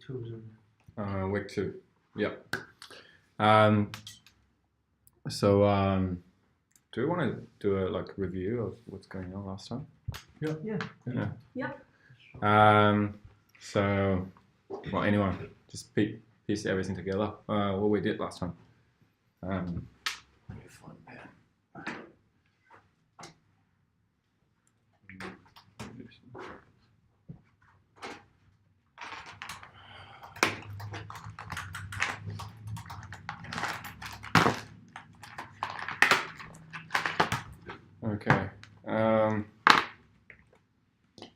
2. Week 2. Yeah. Do you want to do a review of what's going on last time? Yeah. So, well, anyone, just piece everything together. What we did last time. Let me find a pen. Okay.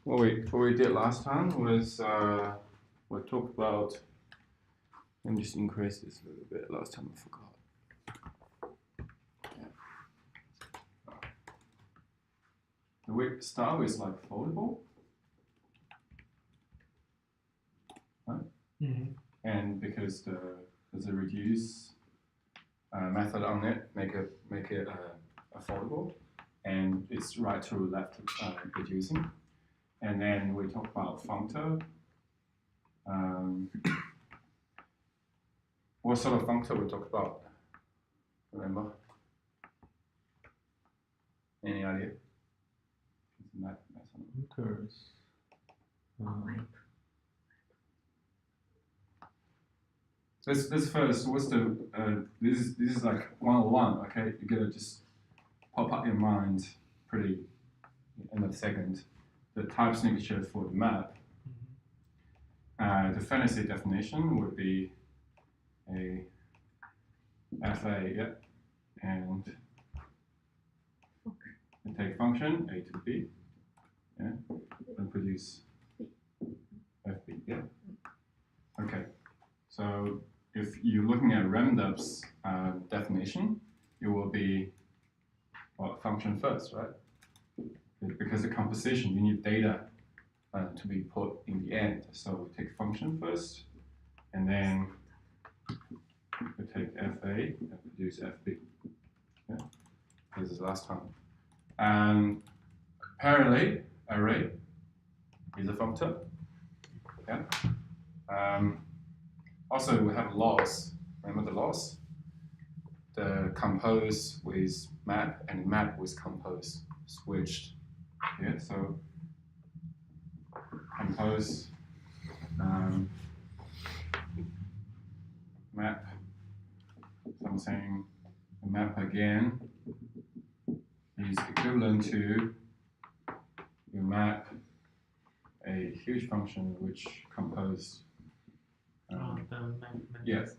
What we did last time was we talked about. Let me just increase this a little bit. Last time I forgot. Yeah. The week style is foldable, right? Mm-hmm. And because there's a reduce method on it, make it foldable, and it's right to left reducing. And then we talk about functor. What sort of functor we talked about? Remember? Any idea? Functors. This first. What's the? This is like 101. Okay, you gotta just pop up your mind pretty in a second. The type signature for the map. The fantasy definition would be a FA, yeah, and take function A to B, yeah, and produce FB, yeah. Okay, so if you're looking at Ramdub's definition, it will be function first, right? Because the composition, you need data to be put in the end. So we take function first, and then we take FA and produce FB. Yeah. This is last time. Parallel array is a functor. Yeah. Also, we have loss. Remember the loss? The compose with map and map with compose switched. Yeah. So compose map. So I'm saying the map again is equivalent to you map a huge function which compose. Yes.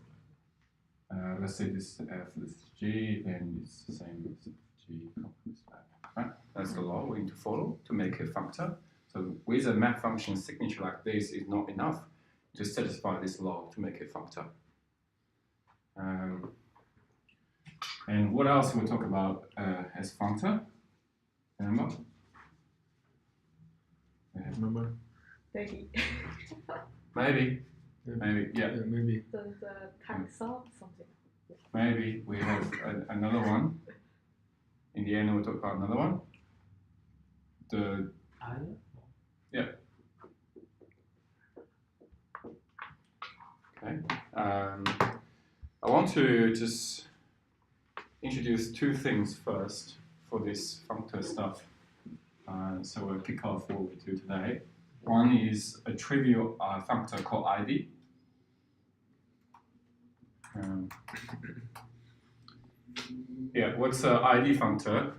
Let's say this is f, this is g, then it's the same as g compose map. Right? That's the law we need to follow to make a functor. So with a map function signature like this is not enough to satisfy this law to make a functor. And what else we'll talk about as functor? Remember? Remember? Maybe. Maybe. Maybe, yeah. Maybe. The type solve something. Maybe we have another one. In the end, we'll talk about another one. The yeah. Okay. I want to just introduce two things first for this functor stuff. So we'll kick off what we do today. One is a trivial functor called ID. Yeah, what's an ID functor?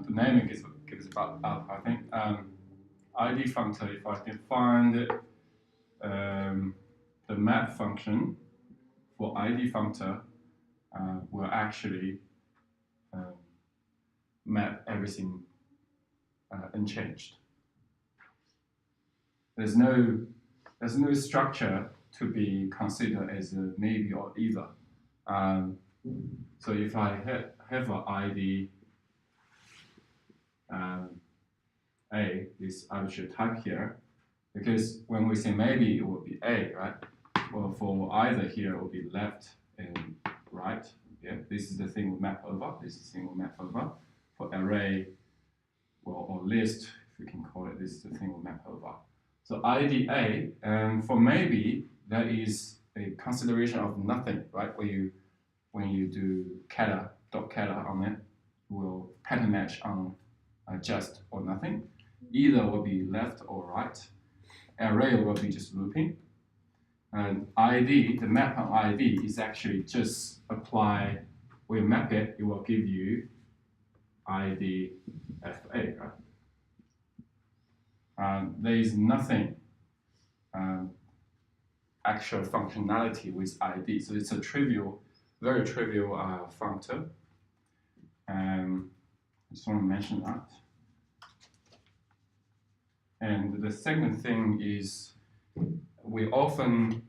The naming gives about up, I think. ID functor, if I define the map function for ID functor, will actually map everything unchanged. There's no structure to be considered as a maybe or either. So if I have an ID A, this arbitrary type here, because when we say maybe, it will be A, right? Well, for either here, it will be left and right. Yeah, this is the thing we map over. This is the thing we map over. For array, well, or list, if we can call it, this is the thing we map over. So ID A, for maybe, that is a consideration of nothing, right? When you do kata, dot kata on it, it will pattern match on just or nothing. Either will be left or right. Array will be just looping. And ID, the map on ID is actually just apply, when you map it, it will give you ID FA, right? There is nothing actual functionality with ID, so it's a trivial, very trivial functor. I just want to mention that. And the second thing is, we often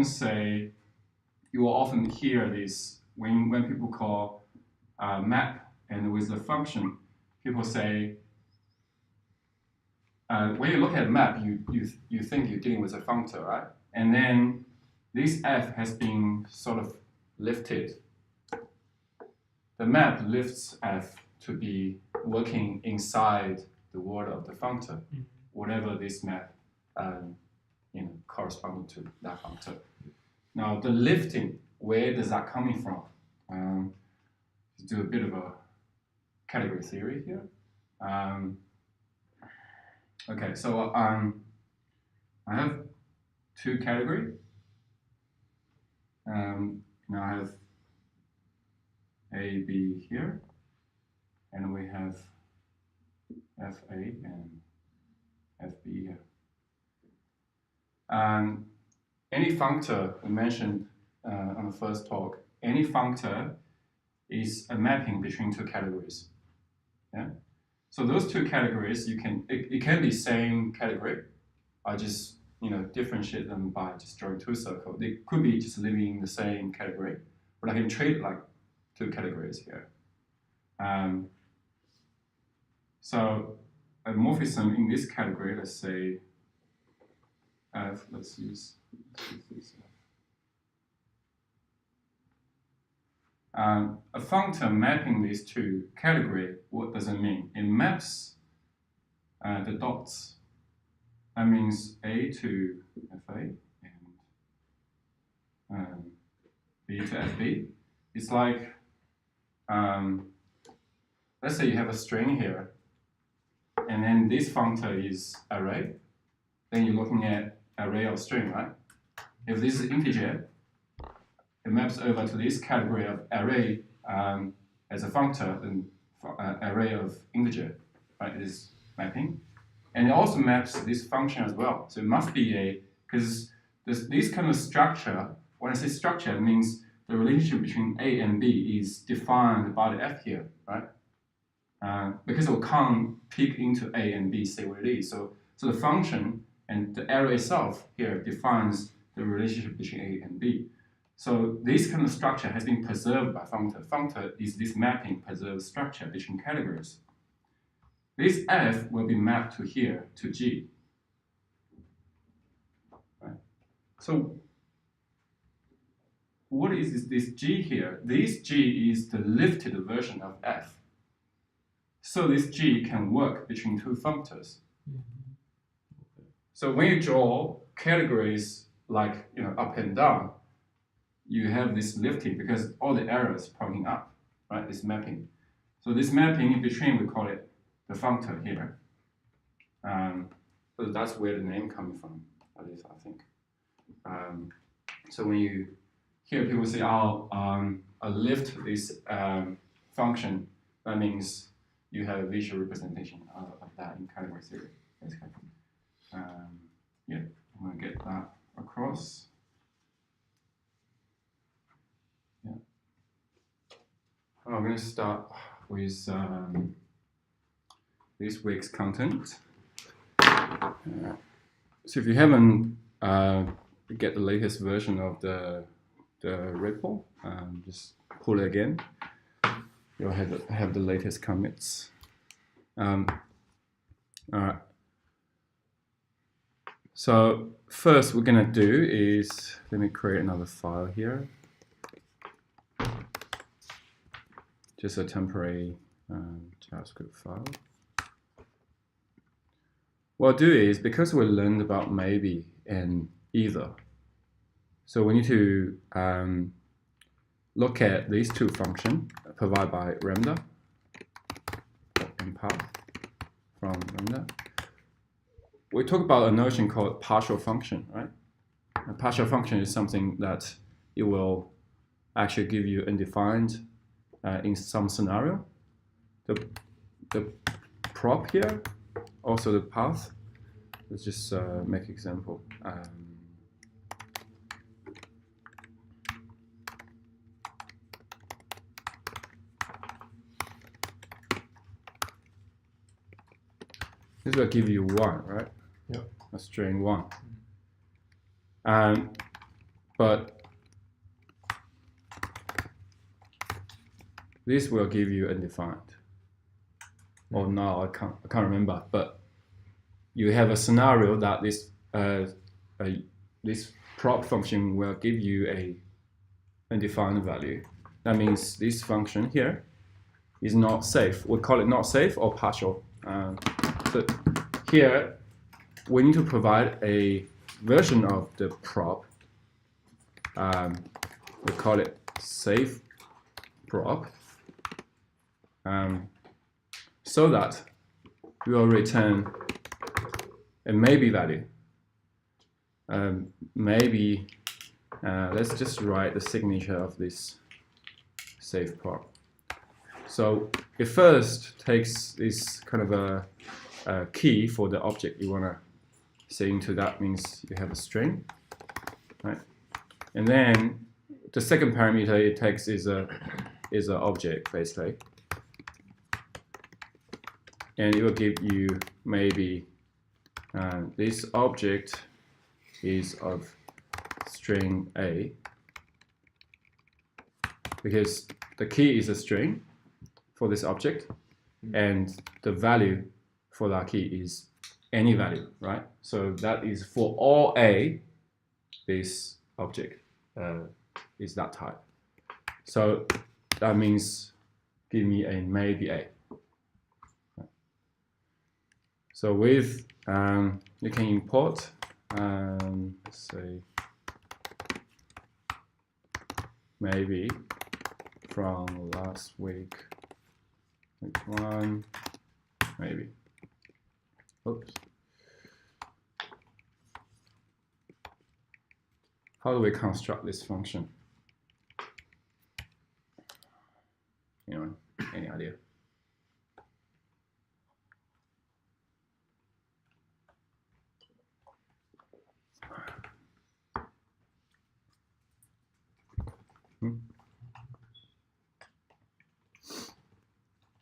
say, you will often hear this when people call map and with the function, people say, when you look at a map, you think you're dealing with a functor, right? And then this f has been sort of lifted. The map lifts f to be working inside the world of the functor, whatever this map corresponding to that functor. Now the lifting, where does that coming from? Let's do a bit of a category theory here. Okay, so I have two categories. Now I have A, B here, and we have FA and FB here. Any functor we mentioned on the first talk, any functor is a mapping between two categories. Yeah. So those two categories, it can be same category. I just differentiate them by just drawing two circles. They could be just living in the same category, but I can treat like two categories here. So a morphism in this category, let's say F, let's use this. A functor mapping these two categories, what does it mean? It maps the dots. That means A to FA and B to FB. It's like, let's say you have a string here, and then this functor is array. Then you're looking at array of string, right? If this is integer, it maps over to this category of array as a functor, then array of integer, right? Is mapping. And it also maps this function as well. So it must be because this kind of structure, when I say structure, it means the relationship between A and B is defined by the F here, right? Because it can't pick into A and B, say what it is. So the function and the array itself here defines the relationship between A and B. So this kind of structure has been preserved by functor. Functor is this mapping preserved structure between categories. This F will be mapped to here, to G. Right? So what is this G here? This G is the lifted version of F. So this G can work between two functors. So when you draw categories like up and down, you have this lifting because all the arrows pointing up, right? This mapping. So this mapping in between, we call it the functor here. So that's where the name comes from, at least I think. So when you hear people say, "Oh, I lift this function," that means you have a visual representation of that in category theory. Yeah, I'm going to get that across. Yeah. I'm going to start with this week's content. So if you haven't get the latest version of the repo, just pull it again. You'll have the latest commits. All right. So first we're going to do is, let me create another file here. Just a temporary JavaScript file. What I'll do is, because we learned about maybe and either. So we need to look at these two functions provided by lambda and path from lambda. We talk about a notion called partial function, right? A partial function is something that it will actually give you undefined in some scenario. The prop here, also the path. Let's just make an example. This will give you 1, right? Yep. A string 1. But this will give you undefined. Or no, I can't remember. But you have a scenario that this prop function will give you a undefined value. That means this function here is not safe. We call it not safe or partial. So here we need to provide a version of the prop. We call it safe prop. So that we will return a maybe value. Maybe let's just write the signature of this safe prop. So it first takes this kind of a key for the object you want to say into. That means you have a string, right? And then the second parameter it takes is an object basically, and it will give you maybe this object is of string A, because the key is a string for this object, and the value for that key is any value, right? So that is for all A, this object is that type. So that means give me a maybe A. So with you can import let's say maybe from last week 1 maybe. Oops. How do we construct this function? Anyone? Any idea?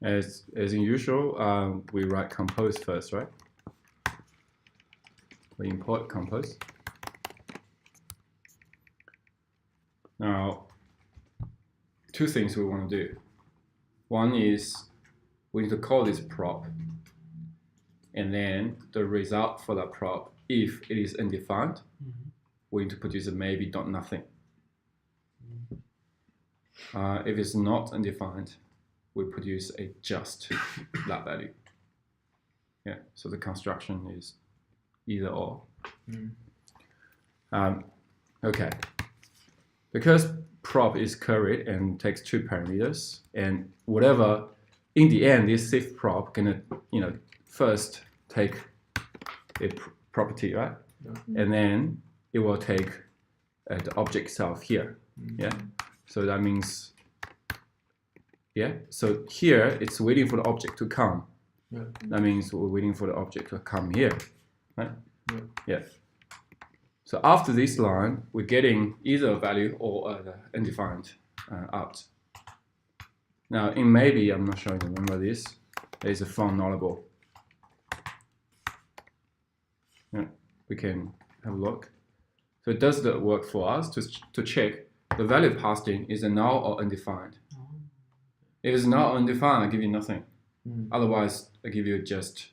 As in usual, we write compose first, right? We import compose. Now, two things we want to do. One is we need to call this prop, and then the result for that prop, if it is undefined, we need to produce a maybe dot nothing. If it's not undefined, we produce a just that value. Yeah, so the construction is either or. Okay, because prop is curried and takes 2 parameters, and whatever in the end this safe prop gonna first take a property, right? And then it will take the object itself here. Yeah, so that means so here it's waiting for the object to come. That means we're waiting for the object to come here, right? Yeah. So after this line, we're getting either a value or the undefined out. Now in maybe, I'm not sure you remember this, there's a from nullable. Yeah, we can have a look. So it does the work for us to check the value passed in is a null or undefined. If it's not undefined, I'll give you nothing. Otherwise, I give you just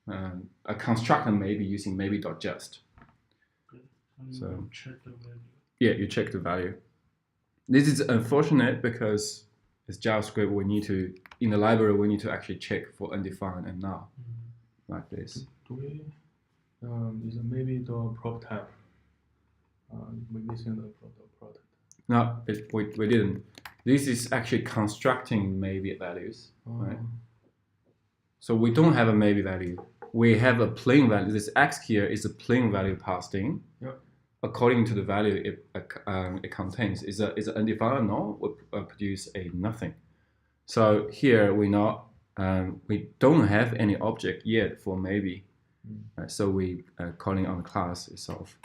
a constructor maybe using maybe.just. So check the value. Yeah, you check the value. This is unfortunate because it's JavaScript. We need to, in the library, we need to actually check for undefined and null, like this. Do we is maybe the prop type we're missing the product. No, we didn't. This is actually constructing maybe values, right? So we don't have a maybe value. We have a plain value. This x here is a plain value passed in. Yep. According to the value it contains. Is an undefined null will produce a nothing. So here we don't have any object yet for maybe. Right? So we calling on the class itself.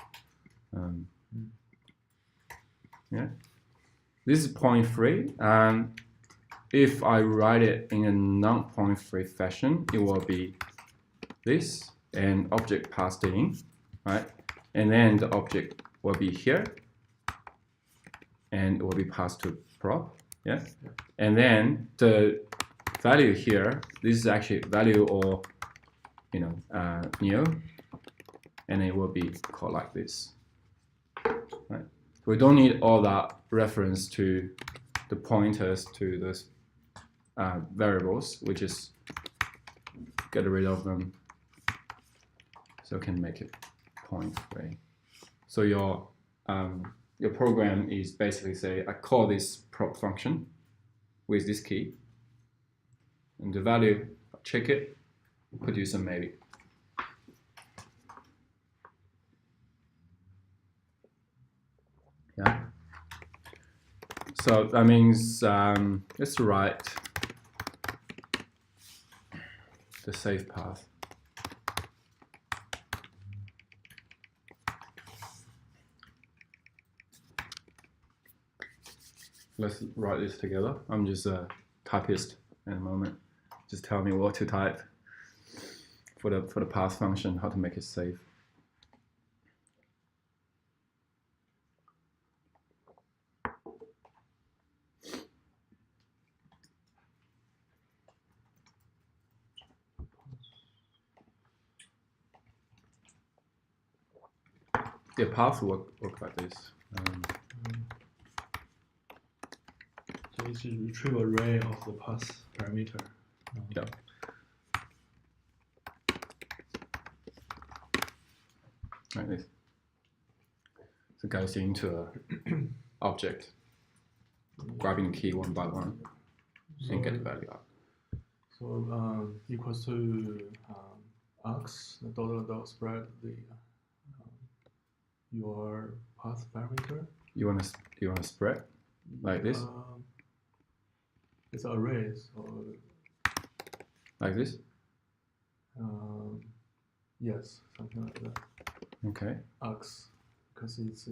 Yeah. This is point free. If I write it in a non-point free fashion, it will be this and object passed in, right? And then the object will be here, and it will be passed to prop, yeah? And then the value here, this is actually value or new, and it will be called like this, right? We don't need all that reference to the pointers to those variables. We just get rid of them, so can make it point free. So your program is basically say I call this prop function with this key, and the value check it, produce a maybe. Yeah. So that means let's write the safe path. Let's write this together. I'm just a typist at the moment. Just tell me what to type for the path function, how to make it safe. The path work like this. So it's a retrieve array of the path parameter. Yeah. Like this. So it goes into an object, grabbing the key one by one, and get the value out. So equals to x, the dot spread the your path parameter. You want to spread like this? It's arrays, so like this? Yes, something like that. Okay. X, because it's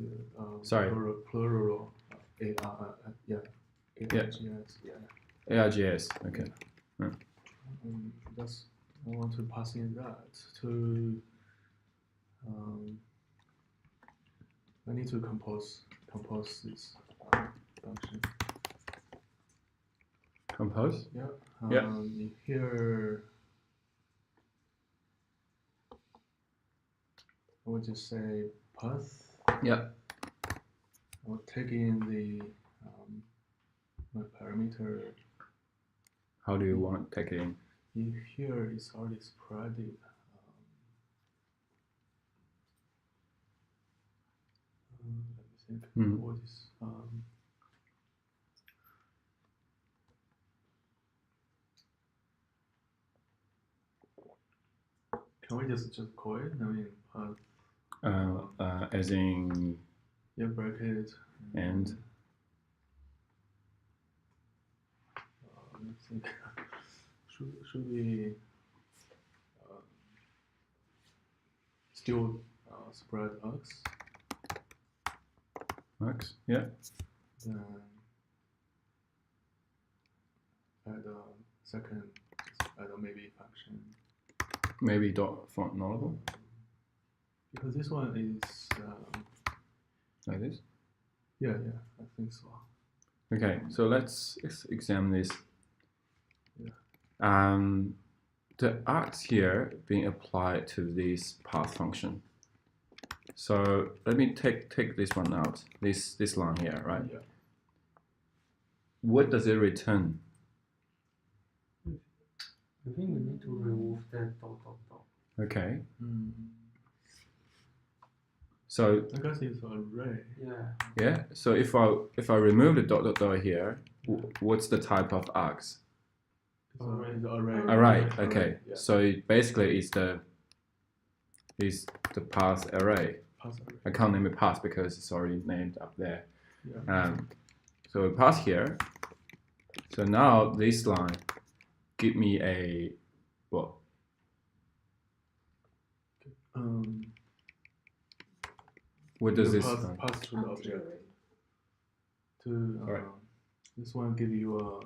Sorry. plural. ARGS. ARGS. Okay. That's I want to pass in that to. I need to compose this function. Compose. Yeah. Yeah. Here, I would just say path. Yeah. I'll take in the my parameter. How do you want to take it in? Here it's already spreaded. Let me think. What is can we just call it? I mean, path. As in. Yeah, bracket. And. Let's think. Should we still spread x? X, yeah. Then add a second, add a maybe function. Maybe dot font nullable. Because this one is like this. Yeah, I think so. Okay, so let's examine this. Yeah. The arcs here being applied to this path function. So let me take this one out. This line here, right? Yeah. What does it return? I think we need to remove that dot. Okay. So I guess it's array. yeah. So if I remove the dot dot dot here, what's the type of args? It's array. Array. Okay. Yeah. So basically, it's the path array. Pass array. I can't name it path because it's already named up there. Yeah. So we pass here. So now this line give me a what? What does this? Pass to the object. Right. This one give you a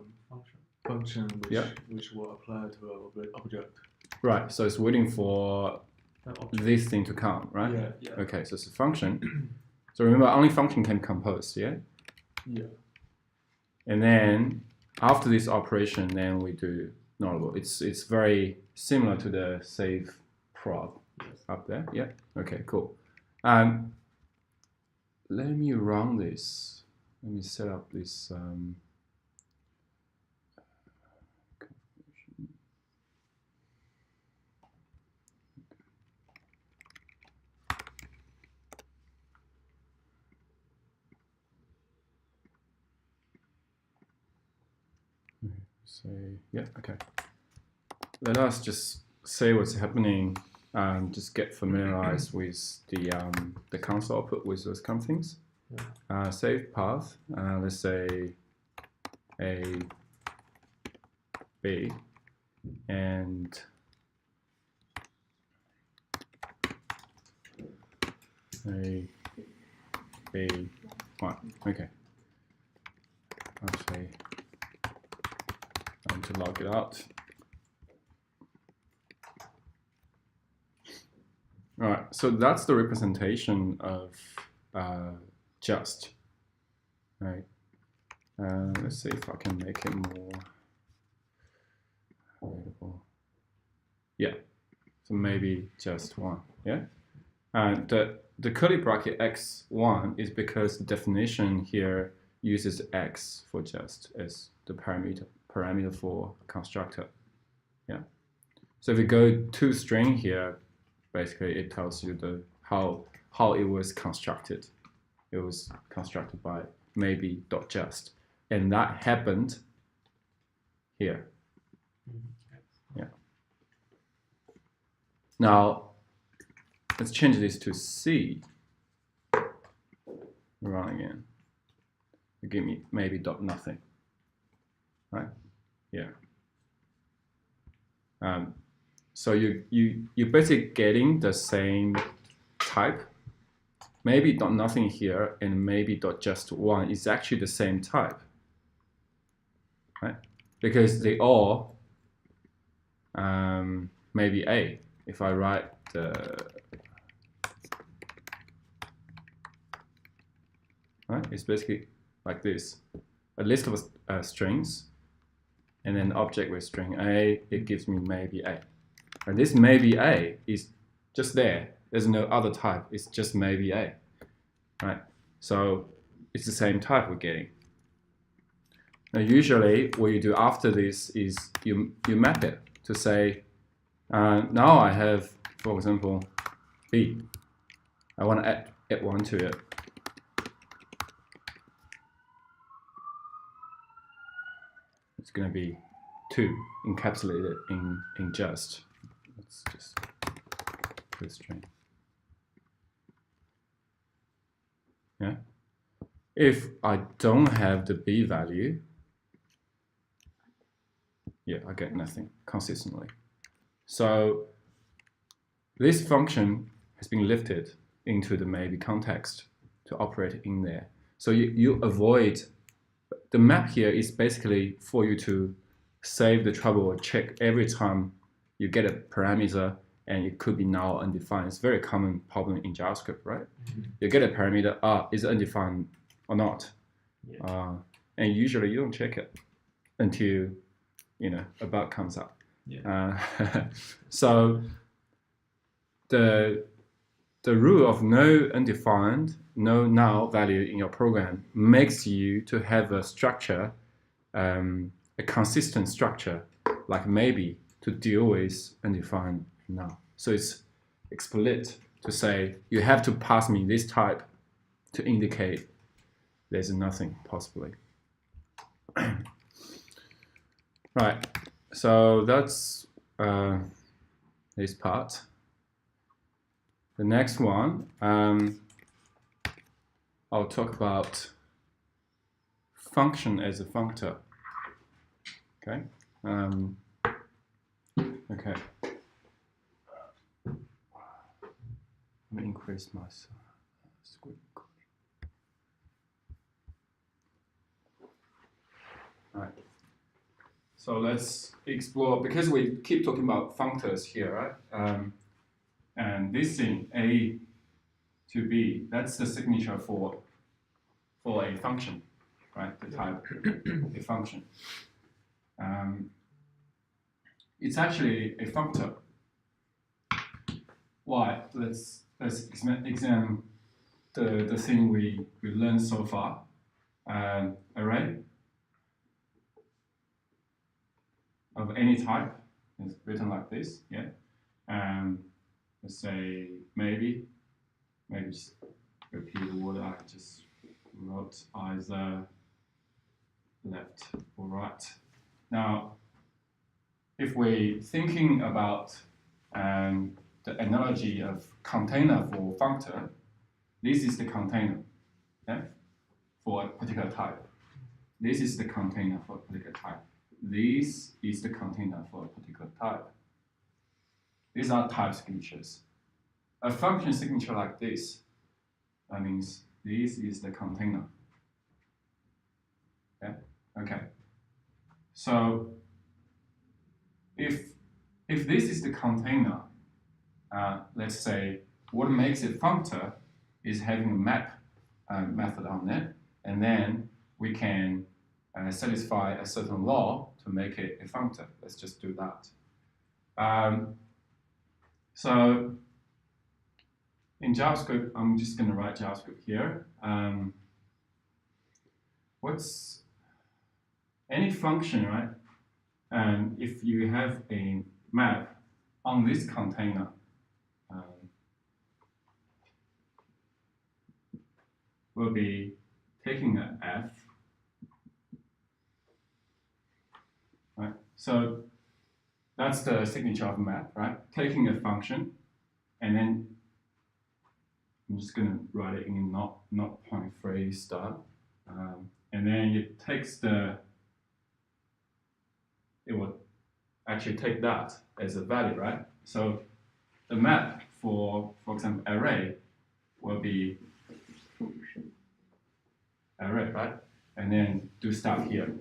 function which Yeah. which will apply to an object. Right. So it's waiting for this thing to come, right? Yeah. Okay. So it's a function. So remember, only function can compose. Yeah. Yeah. And then after this operation, then we do nullable. It's very similar to the save prop up there. Yeah. Okay. Cool. Let me run this. Let me set up this. Say yeah. Okay. Let us just say what's happening. Just get familiarized with the console output with those kind of things. Yeah. Save path. Let's say A, B, and A, B, 1. Okay. Actually, I'm to log it out. All right, so that's the representation of just, right? Let's see if I can make it more available. Yeah, so maybe just 1, yeah? And the curly bracket x1 is because the definition here uses x for just as the parameter for constructor, yeah? So if you go to string here, basically, it tells you how it was constructed. It was constructed by maybe.just, and that happened here. Yeah. Now, let's change this to C. Run again. Give me maybe.nothing. Right? Yeah. So you're basically getting the same type. Maybe.nothing here and maybe.just1 is actually the same type, right? Because they all maybe A. If I write right, it's basically like this: a list of strings, and then object with string A. It gives me maybe A. And this maybe A is just there. There's no other type. It's just maybe A, right? So it's the same type we're getting. Now usually what you do after this is you map it to say, now I have, for example, B. I want to add 1 to it. It's going to be 2 encapsulated in just. Let's just put string. Yeah. If I don't have the B value, yeah, I get nothing consistently. So this function has been lifted into the maybe context to operate in there. So you avoid, the map here is basically for you to save the trouble or check every time you get a parameter and it could be null undefined. It's a very common problem in JavaScript, right? Mm-hmm. You get a parameter, is it undefined or not? Yeah. And usually you don't check it until a bug comes up. Yeah. So the rule of no undefined, no null value in your program makes you to have a structure, a consistent structure, like maybe, to deal with undefined null. So it's explicit to say you have to pass me this type to indicate there's nothing possibly. Right, so that's this part. The next one, I'll talk about function as a functor. Okay. Okay. Let me increase my screen. Right. So let's explore, because we keep talking about functors here, right? And this thing, A to B, that's the signature for a function, right? The type a function. It's actually a functor. Why? Let's examine the thing we learned so far. Array of any type is written like this, yeah. Let's say maybe just repeat what I just wrote, either left or right. Now, if we're thinking about the analogy of container for functor, this is the container, yeah, for a particular type. This is the container for a particular type. This is the container for a particular type. These are type signatures. A function signature like this, that means this is the container. Yeah? Okay. So if this is the container, let's say what makes it functor is having a map method on it, and then we can satisfy a certain law to make it a functor. Let's just do that. So in JavaScript, I'm just going to write JavaScript here. What's any function, right? If you have a map on this container, we'll be taking an f, right? So that's the signature of a map, right? Taking a function, and then I'm just going to write it in not point phrase style, and then it takes it will actually take that as a value, right? So the map for example, array will be array, right? And then do stuff here.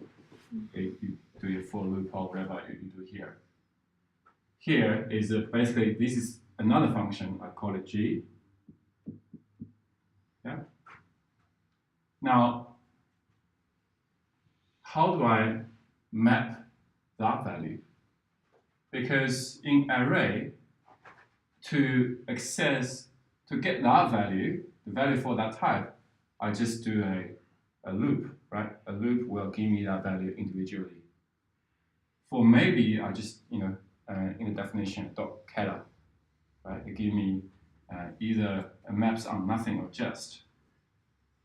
Okay, you do your for loop or whatever you do here. Here is basically, this is another function, I call it g. Yeah. Now, how do I map that value? Because in array, to get that value, the value for that type, I just do a loop, right? A loop will give me that value individually. For maybe, I just, in the definition, .getter, right? It give me either maps on nothing or just.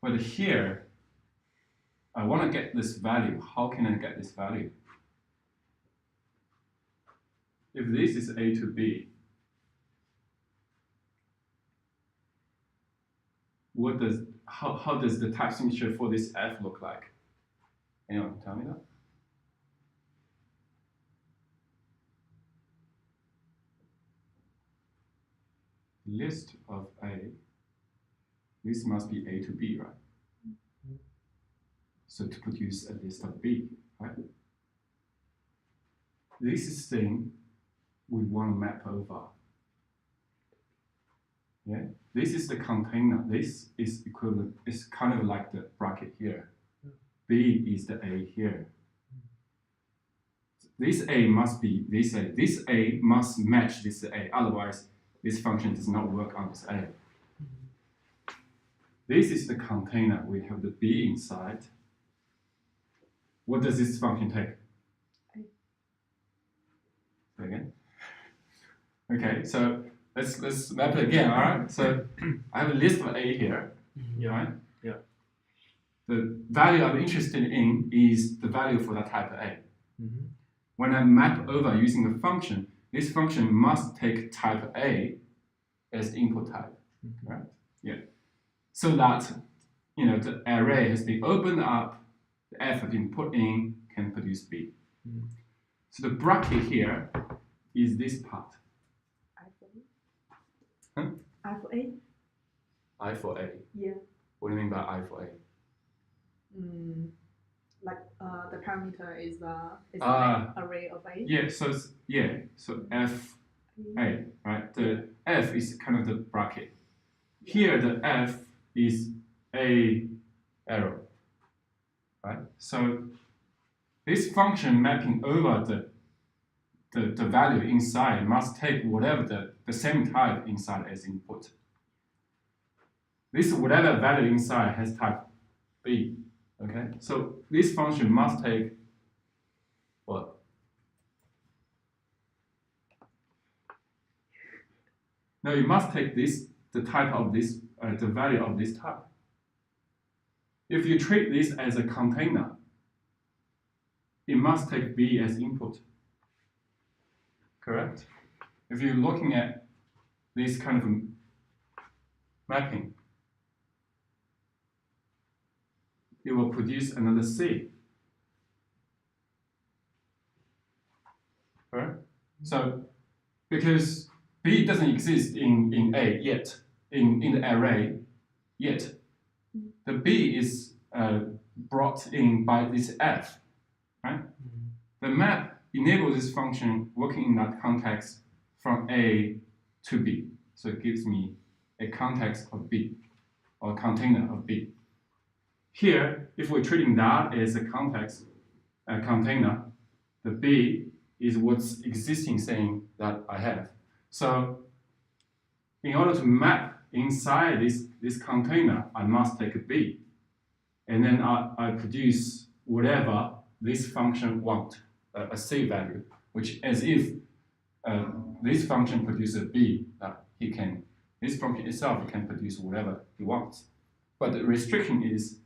But here, I want to get this value. How can I get this value? If this is A to B, how does the type signature for this F look like? Anyone tell me that? List of A, this must be A to B, right? So to produce a list of B, right? This is thing we want to map over. Yeah, this is the container. This is equivalent. It's kind of like the bracket here. B is the A here. This A must be this A. This A must match this A. Otherwise, this function does not work on this A. This is the container. We have the B inside. What does this function take? Say again. Okay, so let's map it again. All right. So I have a list of A here. Yeah. Right. Yeah. The value I'm interested in is the value for that type A. Mm-hmm. When I map over using a function, this function must take type A as input type, right? Yeah. So that the array has been opened up, the F has been put in, can produce B. Mm. So the bracket here is this part. I for Huh? A. I for A. I for A. Yeah. What do you mean by I for A? Like the parameter is an array of A. Yeah. So F A, right? The F is kind of the bracket. Here the F is A arrow, right? So this function mapping over the value inside must take whatever the same type inside as input. This whatever value inside has type B. Okay, so this function must take what? No, it must take the type of this, the value of this type. If you treat this as a container, it must take B as input. Correct? If you're looking at this kind of mapping, it will produce another C. Right? So, because B doesn't exist in A yet, in the array yet, the B is brought in by this F, right? The map enables this function working in that context from A to B. So it gives me a context of B, or container of B. Here, if we're treating that as a context, a container, the B is what's existing saying that I have. So in order to map inside this container, I must take a B. And then I produce whatever this function wants, a C value, which as if this function produces a B, this function itself can produce whatever it wants. But the restriction is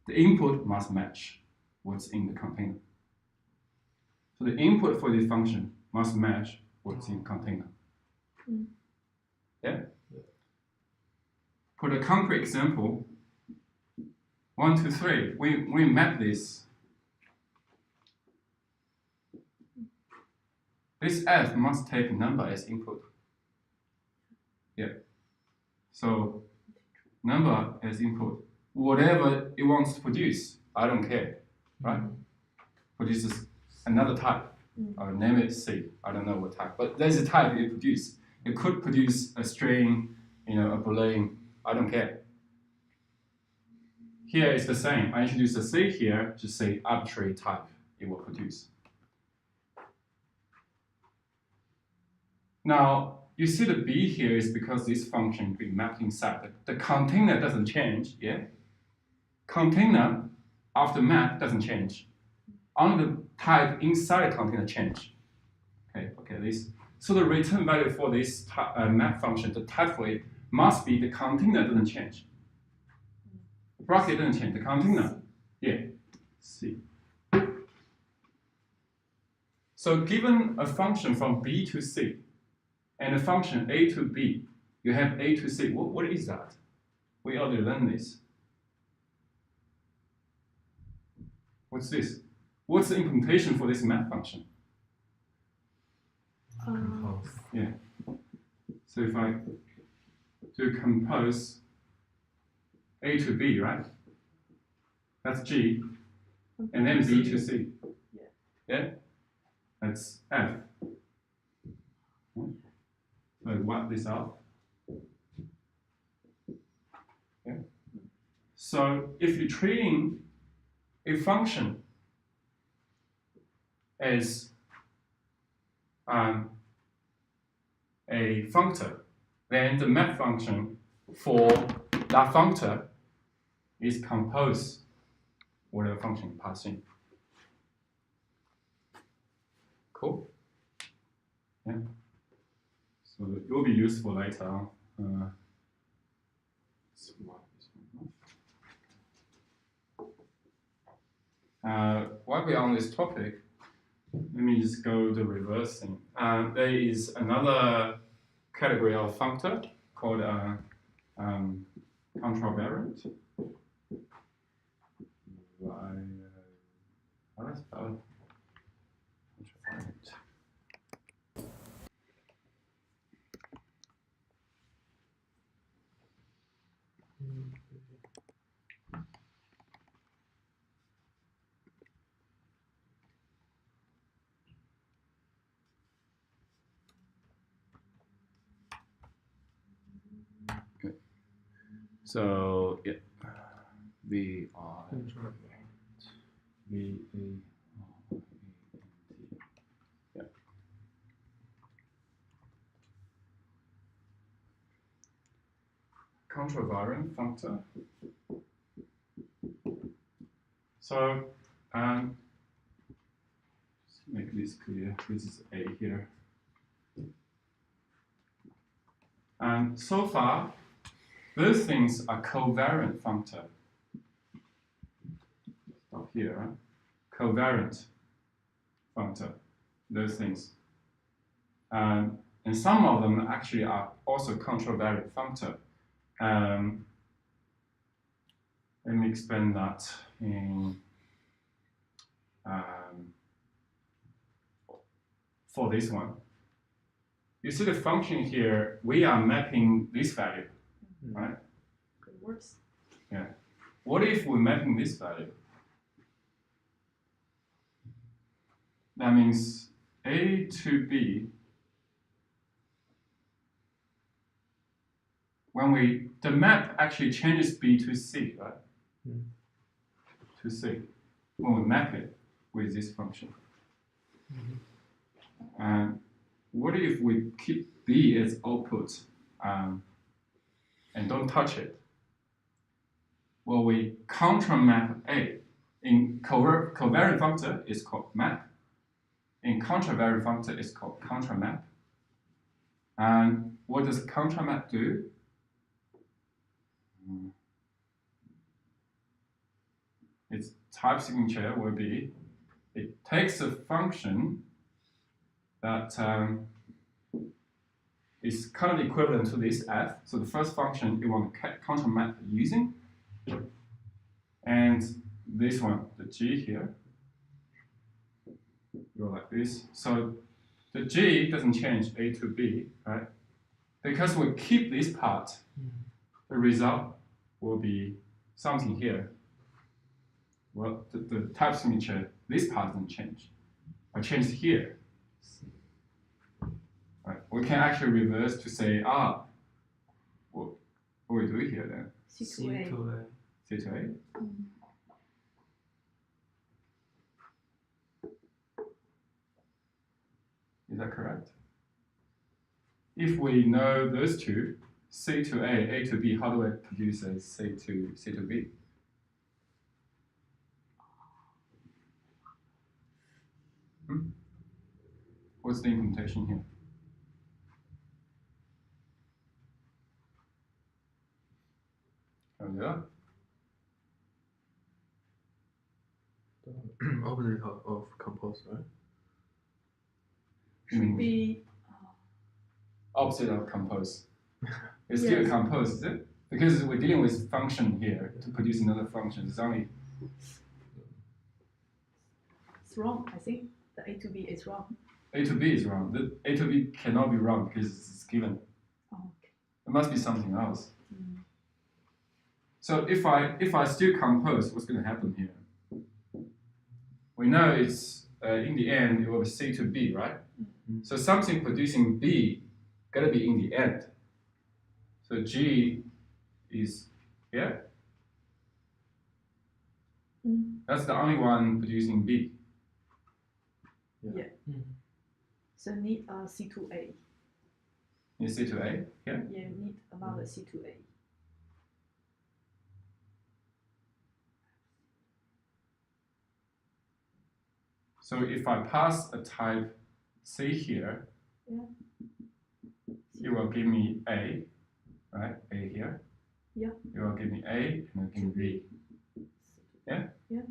the input must match what's in the container. So the input for this function must match what's in the container. Yeah? For the concrete example, 1, 2, 3, we map this. This F must take number as input. Yeah. So number as input. Whatever it wants to produce, I don't care, right? Produces another type. I'll name it C. I don't know what type, but there's a type it produces. It could produce a string, a boolean. I don't care. Here it's the same. I introduce a C here, just say arbitrary type it will produce. Now, you see the B here is because this function is being mapped inside. The container doesn't change, yeah? Container after map doesn't change. Only the type inside the container change. Okay, this. So the return value for this map function, the type for it, must be the container doesn't change. The bracket doesn't change, the container, yeah, C. So given a function from B to C, and a function A to B, you have A to C. What is that? We already learned this. What's this? What's the implementation for this map function? Yeah. So if I do compose A to B, right? That's G. And then B to C. Yeah? That's F. So I wipe this out. Okay. So if you're treating a function as a functor, then the map function for that functor is compose whatever function you pass in. Cool? Yeah. So it will be useful later on. Swap this one off. While we're on this topic, let me just go the reverse thing. There is another category of functor called contravariant. How do I spell it? Contravariant. So yeah, V R V A R A N T. Yeah. Contravariant functor. So just make this clear. This is A here. And so far, those things are covariant functor. Up here, right? Covariant functor, those things. And some of them actually are also contravariant functor. Let me explain that in for this one. You see the function here, we are mapping this value, right? Good works. Yeah. What if we're mapping this value? That means A to B, when the map actually changes B to C, right? To C, when we map it with this function. And what if we keep B as output and don't touch it? Well, we counter map A. In covariant functor, it's called map. In contravariant functor, it's called contramap. And what does contramap do? Its type signature will be, it takes a function that is kind of equivalent to this f. So the first function you want to contramap using, and this one, the g here, go like this. So the g doesn't change A to B, right? Because we keep this part, the result will be something here. Well, the type signature, this part doesn't change. I changed here. Right. We can actually reverse to say, what we do here then? C to A. C to A. Is that correct? If we know those two, C to A to B, how do I produce a C to B? What's the implementation here? Oh yeah. The opposite of compose, right? Should be Opposite of compose. It's Yes. still compose, is it? Because we're dealing with function here to produce another function. It's only it's wrong. I think the A to B is wrong. A to B is wrong. The A to B cannot be wrong because it's given. Oh, okay. It must be something else. So if I still compose, what's going to happen here? We know it's in the end it will be C to B, right? So something producing B gotta be in the end. So G is here. That's the only one producing B. Yeah. So need C to A. Need C to A? Yeah. Yeah, need another C to A. So if I pass a type C here, you will give me A, right? A here. Yeah. You will give me A and you give me B. Yeah? Yeah.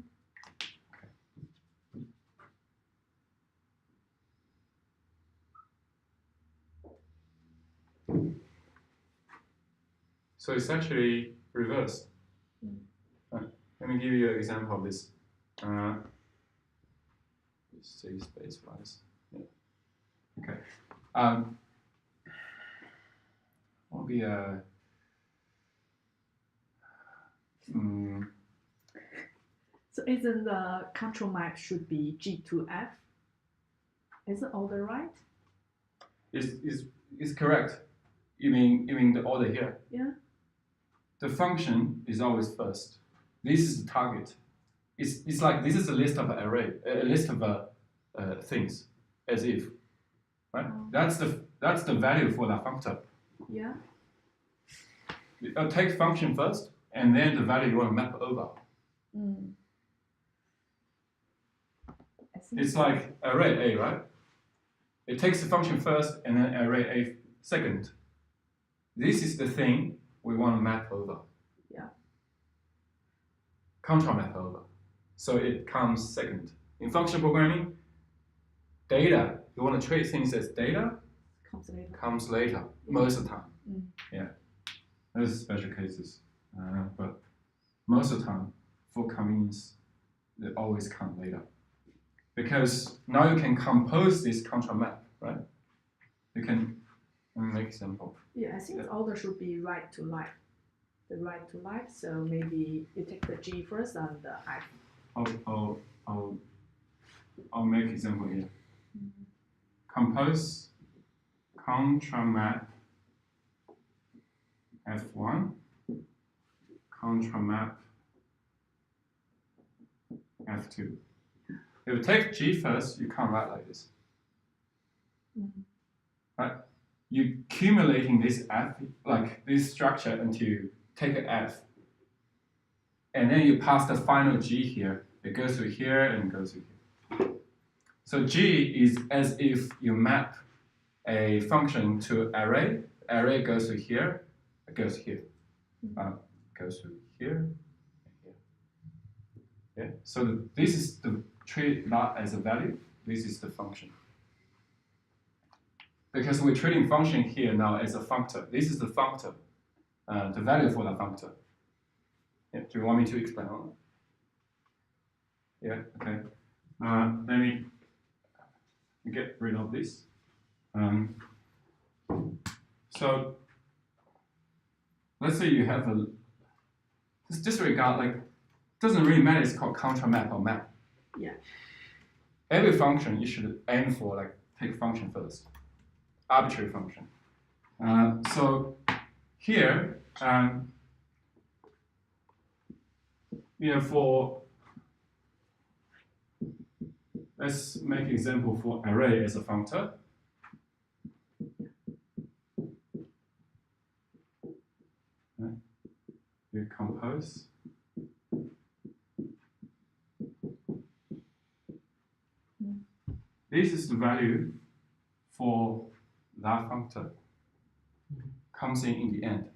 So it's actually reversed. Let me give you an example of this. Say space-wise. Yeah. Okay. Will be a. So isn't the control map should be G to F? Isn't order right? Is correct. You mean the order here? Yeah. The function is always first. This is the target. It's like this is a list of array, a list of things, as if, right? Oh. That's the value for that functor. Yeah. Take function first, and then the value you want to map over. It's like array A, right? It takes the function first, and then array A second. This is the thing we want to map over. Yeah. Contra map over. So it comes second. In function programming, data, you want to treat things as data, comes later, most of the time. Yeah. There's special cases. But most of the time, for convenience, they always come later. Because now you can compose this contra map, right? You can make example. Yeah, I think the order should be right to left. The right to left, so maybe you take the G first and the F. I'll make example here. Compose contra map F1, contra map F2. If you take G first, you can't write like this. Right? You're accumulating this F, like this structure, until you take an F. And then you pass the final G here. It goes through here and goes through here. So G is as if you map a function to array. Array goes through here, it goes here. Goes through here and here. Yeah. So this is the treat that as a value. This is the function. Because we're treating function here now as a functor. This is the functor, the value for the functor. Yeah. Do you want me to explain on that? Yeah. Okay. Let me get rid of this. So let's say you have a disregard, like, doesn't really matter, it's called contra map or map. Yeah. Every function you should aim for, like, take function first. Arbitrary function. So here, for, let's make example for array as a functor. You compose. This is the value for that functor. Comes in the end.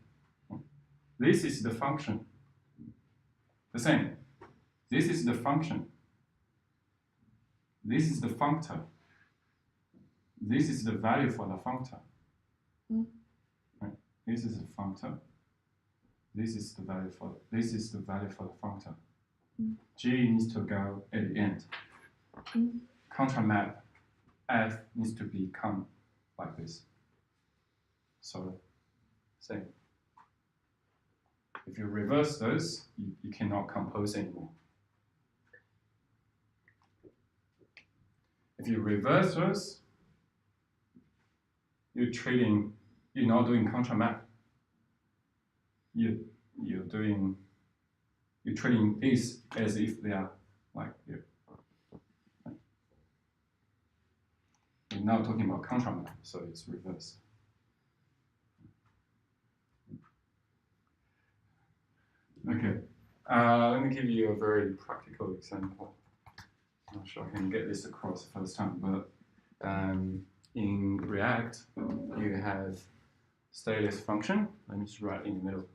This is the function. The same. This is the function. This is the functor. This is the value for the functor. Right? This is the functor. This is the value for the functor. G needs to go at the end. Contra map F needs to become like this. So same. If you reverse those, you cannot compose anymore. If you reverse those, you're not doing contra map. You're treating these as if they are like here. We're now talking about contra map, so it's reversed. Okay, let me give you a very practical example. I'm not sure I can get this across the first time, but in React, you have stateless function. Let me just write in the middle.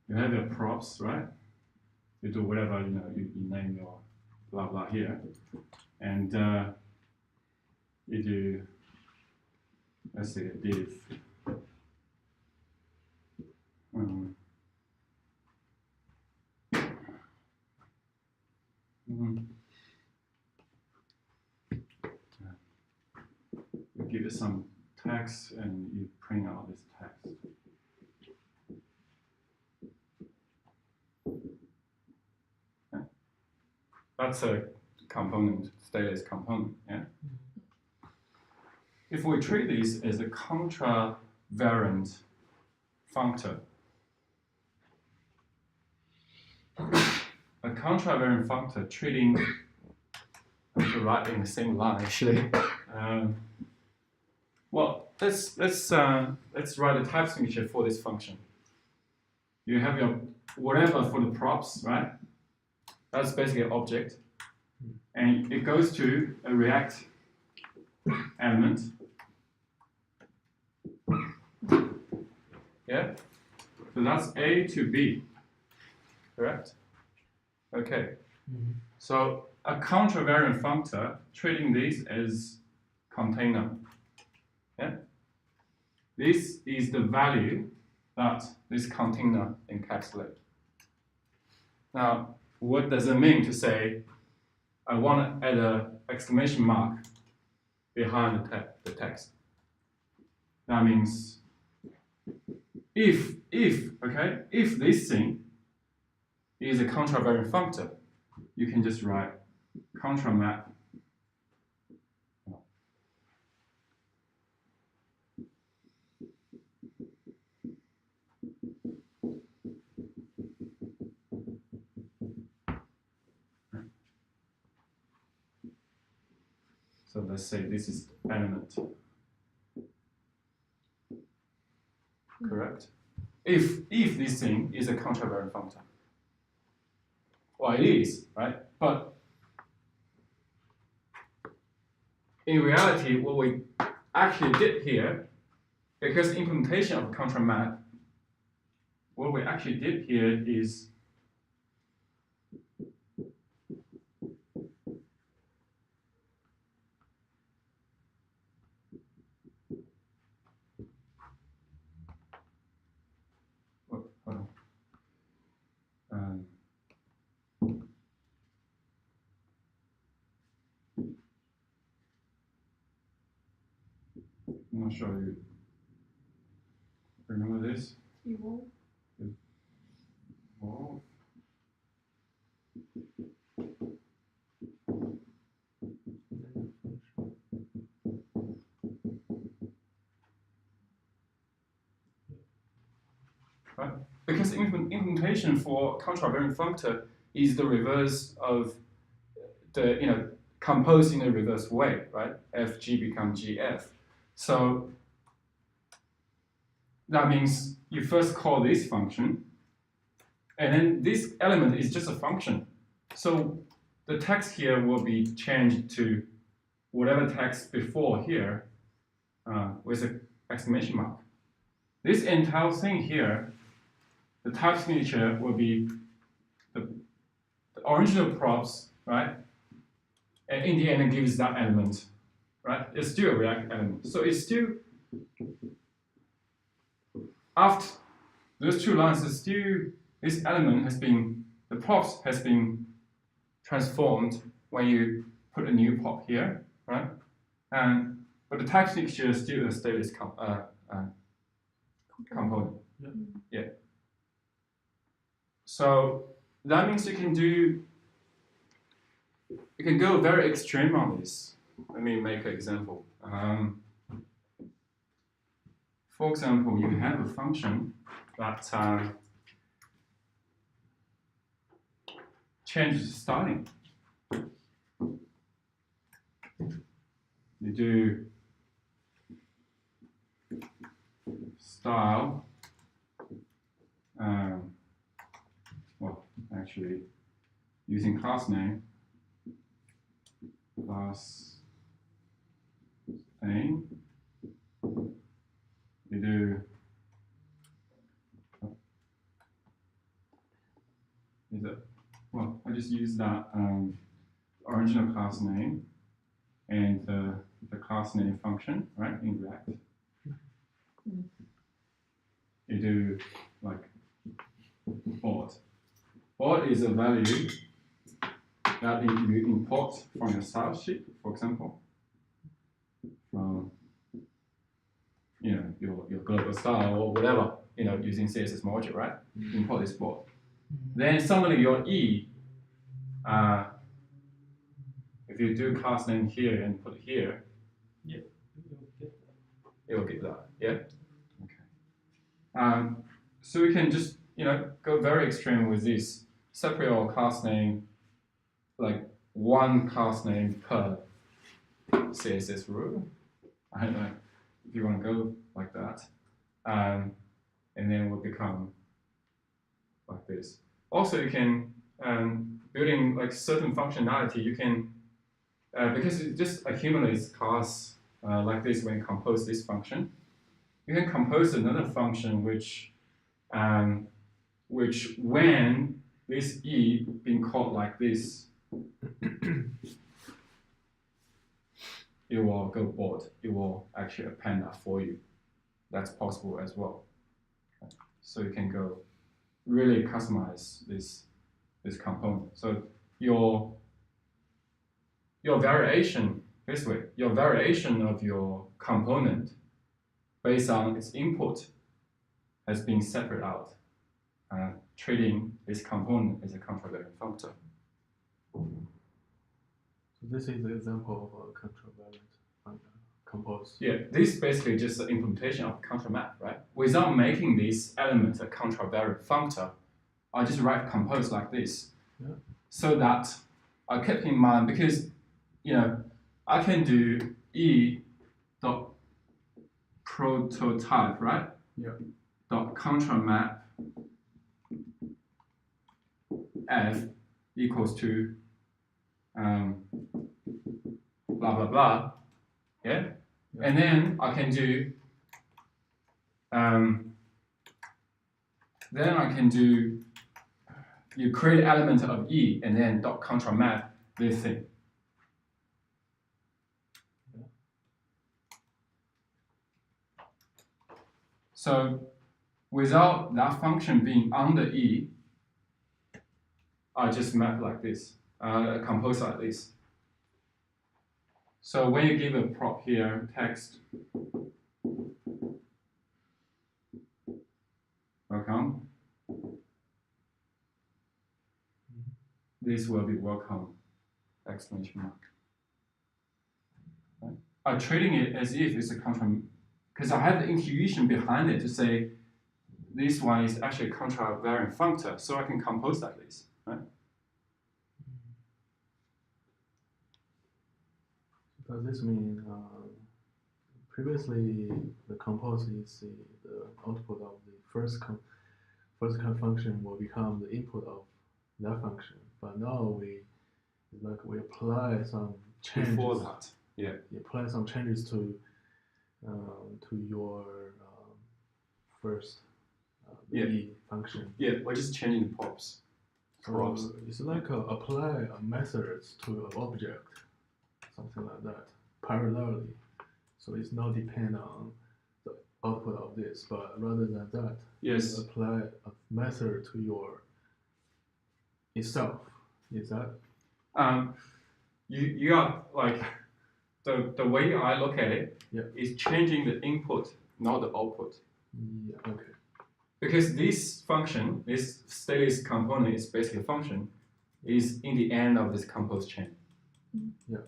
You have your props, right? You do whatever, you know, you name your blah blah here. And you do, let's say, a div. You give it some text and you print out this text. Okay. That's a component, stateless component. Yeah. If we treat this as a contravariant functor, a contravariant functor treating, I have to write in the same line actually. Well, let's write a type signature for this function. You have your whatever for the props, right? That's basically an object, and it goes to a React element. Yeah. So that's A to B. Correct. Okay. So a contravariant functor treating this as container. Yeah. This is the value that this container encapsulates. Now, what does it mean to say I want to add an exclamation mark behind the text? That means if this thing is a contravariant functor, you can just write contramap. So let's say this is element. Correct? If this thing is a contravariant functor. Well, it is, right? But in reality, what we actually did here, because implementation of contramap, what we actually did here is I'm not sure you remember this. Evolve. Evolve. Right? Because implementation for contravariant functor is the reverse of the, composed in a reverse way, right? Fg becomes Gf. So that means you first call this function, and then this element is just a function. So the text here will be changed to whatever text before here with an exclamation mark. This entire thing here, the type signature will be the original props, right? And in the end, it gives that element, right? It's still a React element. So it's still, after those two lines, it's still, this element has been, the props has been transformed when you put a new prop here, right? But the type signature is still a stateless component. Yeah. So that means you can go very extreme on this. Let me make an example. For example, you have a function that changes styling. You do style using class name, you do well, I just use that original class name and the class name function, right, in React. You do like board. Board is a value that you import from your style sheet, for example, from your global style or whatever, using CSS module, right? Import this board. Then suddenly your E, if you do class name here and put here, it will get that. Yeah. Okay. So we can just go very extreme with this. Separate your class name, like one class name per CSS rule. I don't know if you want to go like that, and then it will become like this. Also, you can building like certain functionality. You can because it just accumulates class like this when you compose this function. You can compose another function which when this E being called like this, it will go board. It will actually append that for you. That's possible as well. So you can go really customize this component. So your variation this way, your variation of your component based on its input has been separated out, treating this component as a contravariant functor. So this is the example of a contravariant compose. Yeah, this is basically just the implementation of contramap, right? Without making this element a contravariant functor, I just write compose like this, so that I kept in mind, because I can do E dot prototype, right? Yeah. Dot contramap f equals to blah blah blah. Yeah. And then I can do you create element of E and then dot contramap this thing. So without that function being under E, I just map like this, compose like this. So when you give a prop here, text, welcome, this will be welcome, exclamation mark. Right? I'm treating it as if it's a contra, because I have the intuition behind it to say this one is actually a contravariant functor, so I can compose like this, right? Does this mean previously the compose is the output of the first function will become the input of that function, but now we apply some changes. Before that, yeah. You apply some changes to your first E function. Yeah, we're just changing the props. So it's like apply a method to an object, something like that, parallelly. So it's not depend on the output of this, but rather than that, yes, you apply a method to your itself. Is that? You are like the way I look at it is changing the input, not the output. Yeah. Okay. Because this function, this stateless component is basically a function, is in the end of this compose chain. Yeah.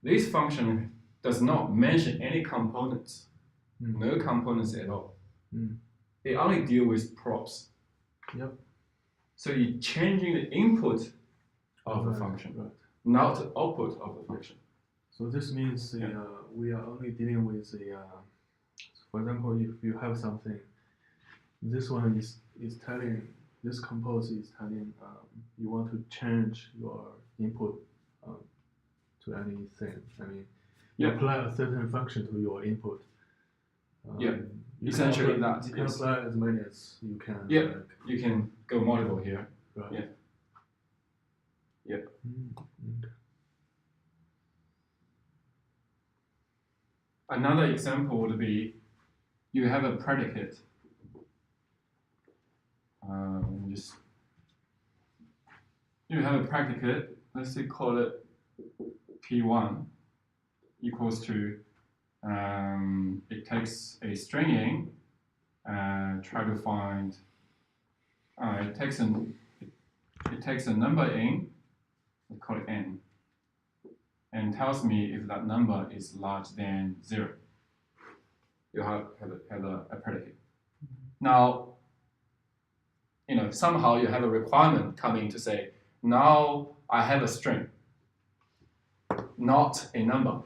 This function does not mention any components, no components at all. It only deals with props. Yep. So you're changing the input of the function, not the output of the function. So this means we are only dealing with the, for example, if you have something, this one is telling this compose is telling you want to change your input to anything. I mean, you Yeah. apply a certain function to your input. Yeah. You Essentially can apply, that, you can yes. apply as many as you can. Yeah. Like, You can go multiple here. right. Yeah. Yeah. Okay. Another example would be you have a predicate. You have a predicate, let's say call it P1 equals to, it takes a string in, try to find, it takes a number in, we call it n, and tells me if that number is larger than 0. You have a predicate. Now, somehow you have a requirement coming to say, now I have a string, not a number.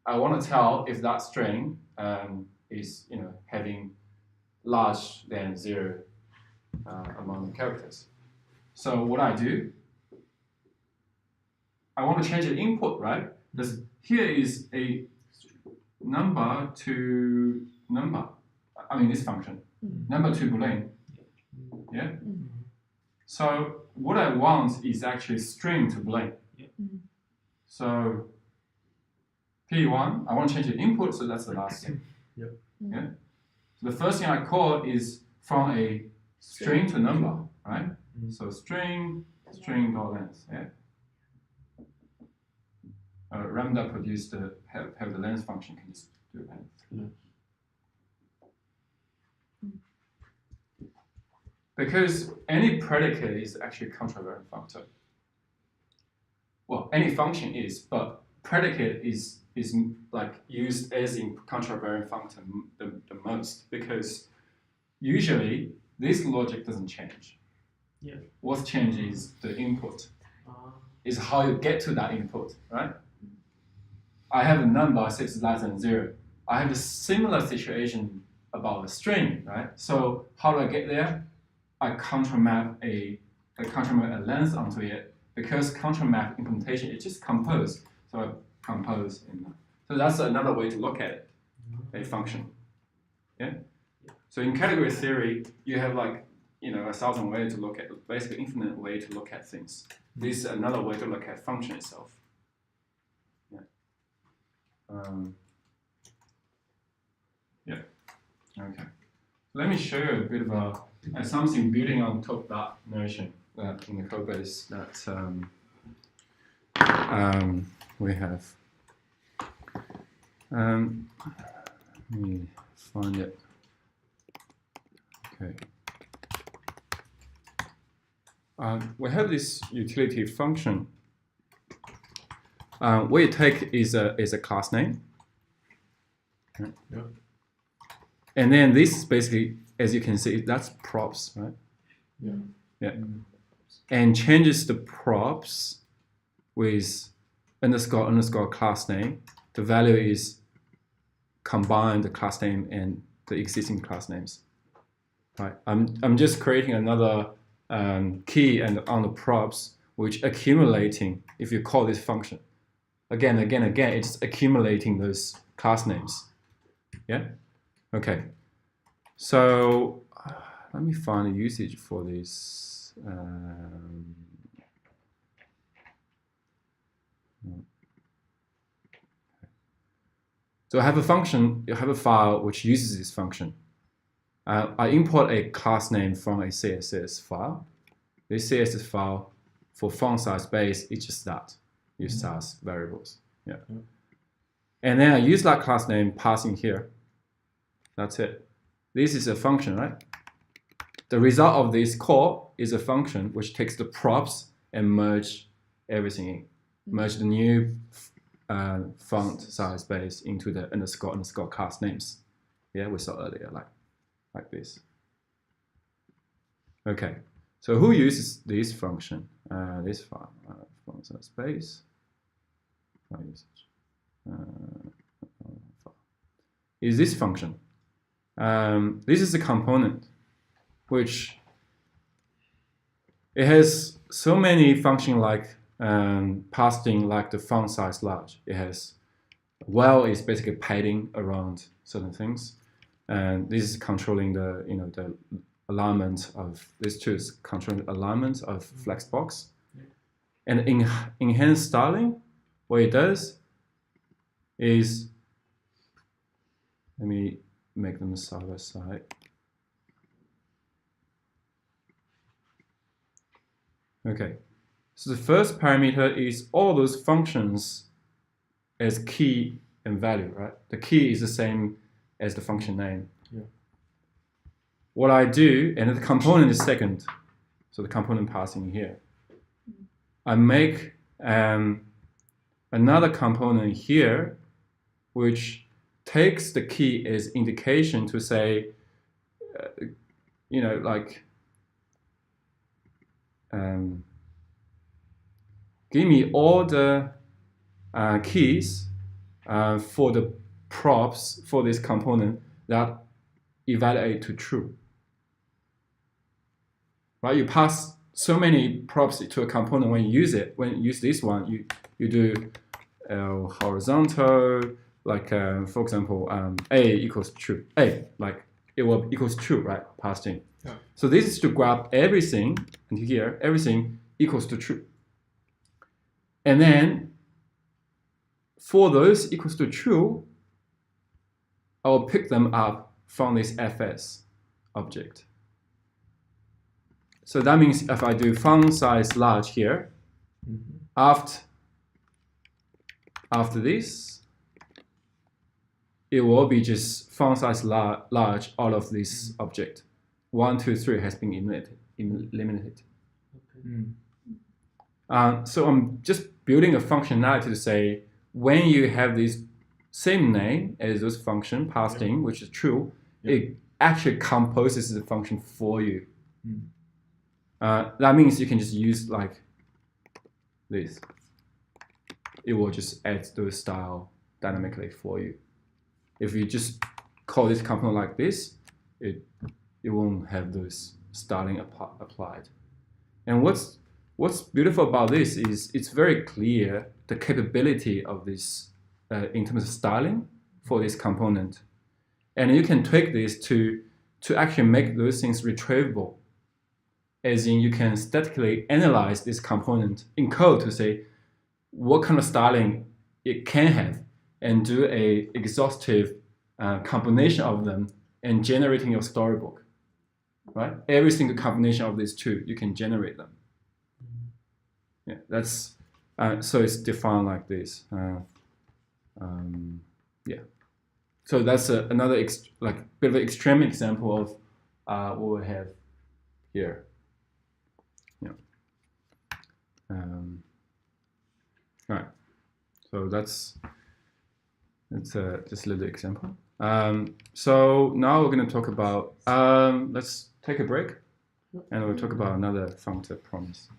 I want to tell if that string is having large than 0 amount of characters. So what I do, I want to change the input, right? Here is a number to number. I mean this function, number to boolean. Yeah. So what I want is actually string to boolean. So P1, I want to change the input, so that's the last thing. Yep. Yeah. So the first thing I call is from a string to number, right? So string dot length. Yeah. Lambda produced have the length function can just do length. Because any predicate is actually a contravariant functor. Well, any function is, but predicate is like used as in contravariant functor the most, because usually this logic doesn't change. Yeah. What changes is the input, is how you get to that input, right? I have a number 6 less than 0. I have a similar situation about a string, right? So how do I get there? I contramap a length onto it, because contramap implementation is just compose. So I compose in that. So that's another way to look at it, a function. Yeah. So in category theory, you have 1,000 ways to look at, basically infinite way to look at things. This is another way to look at function itself. Yeah. Yeah. Okay. Let me show you a bit of something building on top of that notion that in the code base that we have. Let me find it. Okay. We have this utility function. What you take is a class name. Okay. Yep. And then this is basically, as you can see, that's props, right? Yeah. Yeah. And changes the props with underscore class name. The value is combine the class name and the existing class names. Right. I'm just creating another key and on the props, which accumulating. If you call this function again, it's accumulating those class names. Yeah. Okay. So let me find a usage for this. So I have a function, you have a file which uses this function. I import a class name from a CSS file. This CSS file for font size base, it's just that. Use size variables. Yeah. And then I use that class name passing here. That's it. This is a function, right? The result of this call is a function which takes the props and merge everything in. Merge the new font size base into the underscore class names. Yeah, we saw earlier, like this. Okay, so who uses this function? This file, font size base. Is this function? This is a component which it has so many functions like passing like the font size large. It has while it's basically padding around certain things, and this is controlling the the alignment of these two is controlling the alignment of flexbox. And in enhanced styling, what it does is, let me make them side by side. Okay, so the first parameter is all those functions as key and value, right? The key is the same as the function name. Yeah. What I do, and the component is second, so the component passing here. I make another component here, which takes the key as indication to say, like, give me all the keys for the props for this component that evaluate to true. Right? You pass so many props to a component when you use it. When you use this one, you do horizontal, like for example, A equals true. A, like it will equals true, right? Passed in. Yeah. So this is to grab everything, and here everything equals to true. And then for those equals to true, I will pick them up from this fs object. So that means if I do font size large here, after this, it will be just font size large all of this object. 1, 2, 3 has been eliminated. So I'm just building a functionality to say when you have this same name as this function passed in, which is true, it actually composes the function for you. That means you can just use like this. It will just add those style dynamically for you. If you just call this component like this, it won't have those styling applied. And what's beautiful about this is it's very clear the capability of this in terms of styling for this component. And you can tweak this to actually make those things retrievable. As in, you can statically analyze this component in code to say what kind of styling it can have and do a exhaustive combination of them and generating your storybook, right? Every single combination of these two, you can generate them. Yeah, that's so it's defined like this. Yeah, so that's another bit of an extreme example of what we have here. Right, so that's just a little example. So now we're going to talk about, let's take a break and we'll talk about another functor promise.